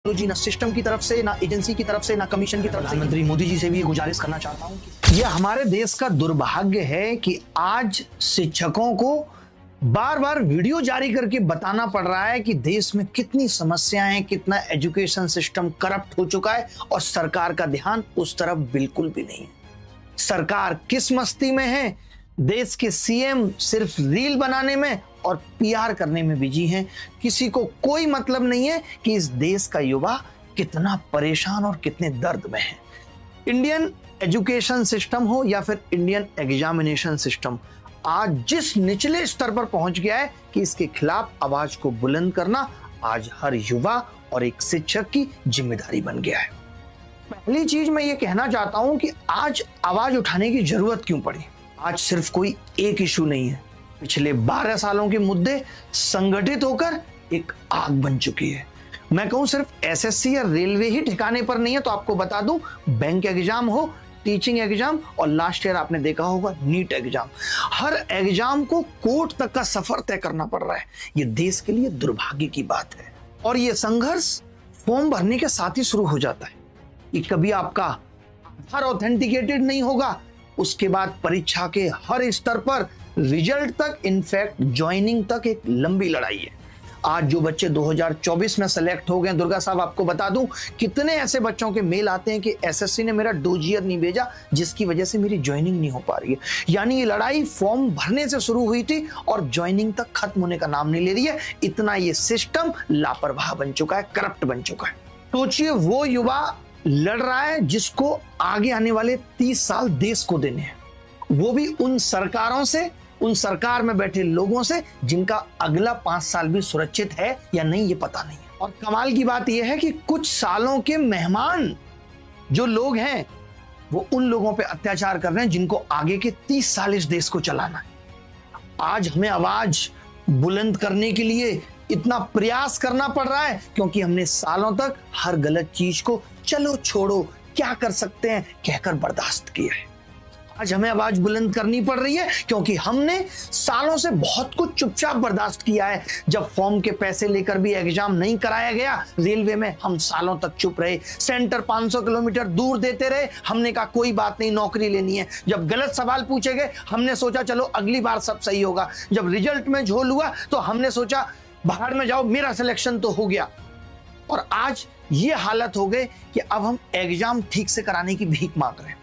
जी ना सिस्टम की तरफ से, ना एजेंसी की तरफ से, ना कमीशन की तरफ से। प्रधानमंत्री मोदी जी से भी गुजारिश करना चाहता हूं कि यह हमारे देश का दुर्भाग्य है कि आज शिक्षकों को बार बार वीडियो जारी करके बताना पड़ रहा है कि देश में कितनी समस्याएं हैं, कितना एजुकेशन सिस्टम करप्ट हो चुका है और सरकार का ध्यान उस तरफ बिल्कुल भी नहीं है। सरकार किस मस्ती में है, देश के सीएम सिर्फ रील बनाने में और पीआर करने में बिजी हैं। किसी को कोई मतलब नहीं है कि इस देश का युवा कितना परेशान और कितने दर्द में है। इंडियन एजुकेशन सिस्टम हो या फिर इंडियन एग्जामिनेशन सिस्टम आज जिस निचले स्तर पर पहुंच गया है कि इसके खिलाफ आवाज को बुलंद करना आज हर युवा और एक शिक्षक की जिम्मेदारी बन गया है। पहली चीज मैं ये कहना चाहता हूं कि आज आवाज उठाने की जरूरत क्यों पड़ी। आज सिर्फ कोई एक इशू नहीं है, पिछले 12 सालों के मुद्दे संगठित होकर एक आग बन चुकी है। मैं कहूं सिर्फ एसएससी या रेलवे ही ठिकाने पर नहीं है, तो आपको बता दूं बैंक एग्जाम हो, टीचिंग एग्जाम और लास्ट ईयर आपने देखा होगा नीट एग्जाम, हर एग्जाम को कोर्ट तक का सफर तय करना पड़ रहा है। ये देश के लिए दुर्भाग्य की बात है और ये संघर्ष फॉर्म भरने के साथ ही शुरू हो जाता है कि कभी आपका आधार ऑथेंटिकेटेड नहीं होगा, उसके बाद परीक्षा के हर स्तर पर रिजल्ट तक, इनफैक्ट ज्वाइनिंग तक एक लंबी लड़ाई है। आज जो बच्चे 2024 में सेलेक्ट हो गए, दुर्गा साहब आपको बता दूं कितने ऐसे बच्चों के मेल आते हैं कि एसएससी ने मेरा डोजियर नहीं भेजा जिसकी वजह से मेरी ज्वाइनिंग नहीं हो पा रही है। यानी ये लड़ाई फॉर्म भरने से शुरू हुई थी और ज्वाइनिंग तक खत्म होने का नाम नहीं ले रही है। इतना ये सिस्टम लापरवाह बन चुका है, करप्ट बन चुका है। सोचिए वो युवा लड़ रहा है जिसको आगे आने वाले 30 साल देश को देने हैं, वो भी उन सरकारों से, उन सरकार में बैठे लोगों से जिनका अगला 5 साल भी सुरक्षित है या नहीं ये पता नहीं है। और कमाल की बात यह है कि कुछ सालों के मेहमान जो लोग हैं वो उन लोगों पे अत्याचार कर रहे हैं जिनको आगे के 30 साल इस देश को चलाना है। आज हमें आवाज बुलंद करने के लिए इतना प्रयास करना पड़ रहा है क्योंकि हमने सालों तक हर गलत चीज को चलो छोड़ो क्या कर सकते हैं कहकर बर्दाश्त किया है। आज हमें आवाज बुलंद करनी पड़ रही है क्योंकि हमने सालों से बहुत कुछ चुपचाप बर्दाश्त किया है। जब फॉर्म के पैसे लेकर भी एग्जाम नहीं कराया गया रेलवे में, हम सालों तक चुप रहे। सेंटर 500 किलोमीटर दूर देते रहे, हमने कहा कोई बात नहीं, नौकरी लेनी है। जब गलत सवाल पूछे गए हमने सोचा चलो अगली बार सब सही होगा। जब रिजल्ट में झोल हुआ तो हमने सोचा बाहर में जाओ, मेरा सिलेक्शन तो हो गया। और आज ये हालत हो गई कि अब हम एग्जाम ठीक से कराने की भीख मांग रहे हैं।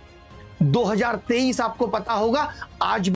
2023 आपको पता होगा, आज